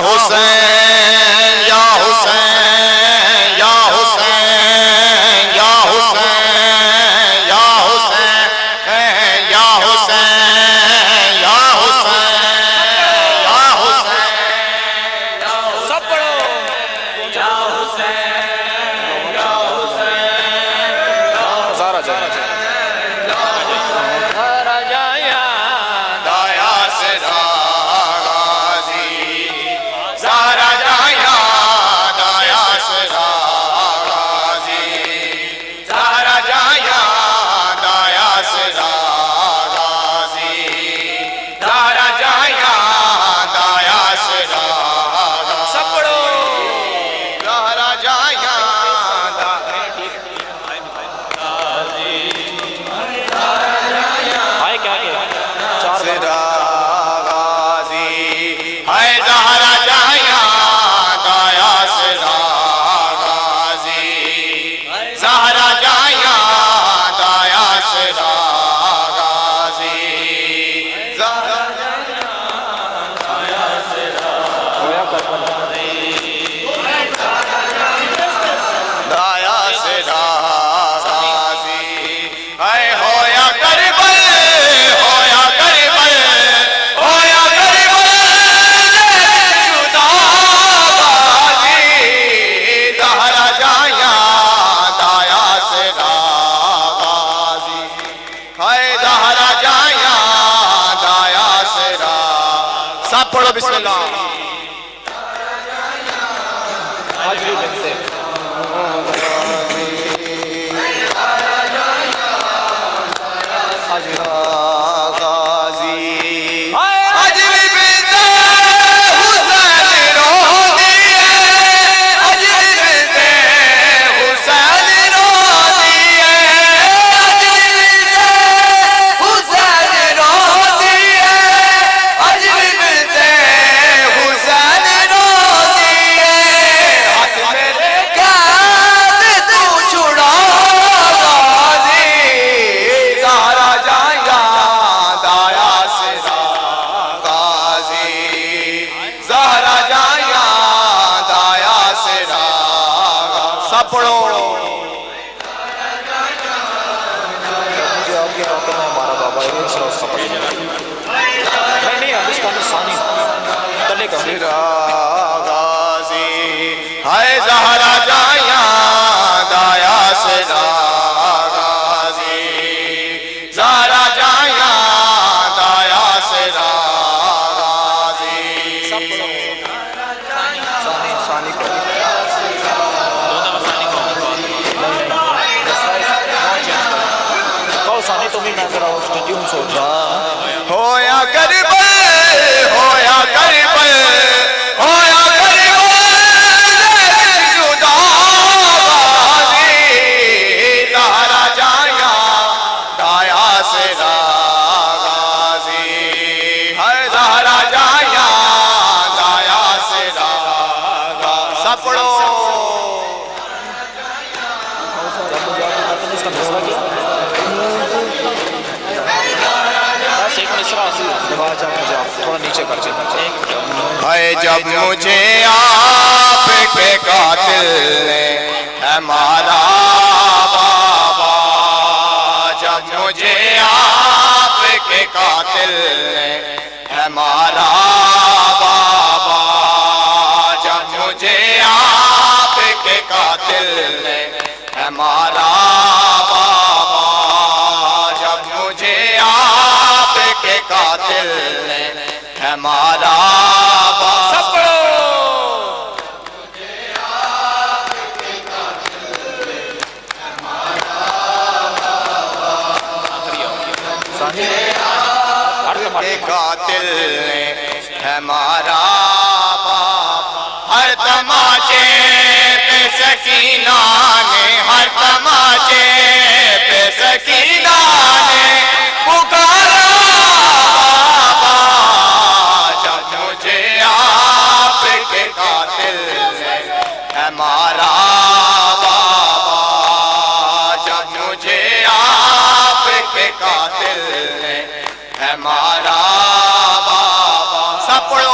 हुसैन या हुसैन या हुसैन या हुसैन या हुसैन या हुसैन या हुसैन या हुसैन सब पढ़ो या हुसैन या हुसैन ज़ारा ज़ारा पढ़ो बिस्मिल्लाह होया करबल होया करबल होया करबल जुदा ज़हरा जाया दाया से गाज़ी है ज़हरा जाया दाया से सपड़ो थोड़ा नीचे कर है जब मुझे आपके कातिल ने हमारा बाबा जब मुझे आपके कातिल ने हमारा बाबा जब मुझे आपके कातिल ने हमारा बाबा जब मुझे आपके कातिल ने हमारा कातिल ने हमारा हर तमाचे पे सकीना ने हर तमाचे पे सकीना ने पुकारा जब मुझे आपके कातिल ने हमारा बाबा जब मुझे आपके कातिल ने हमारा बाबा सपड़ो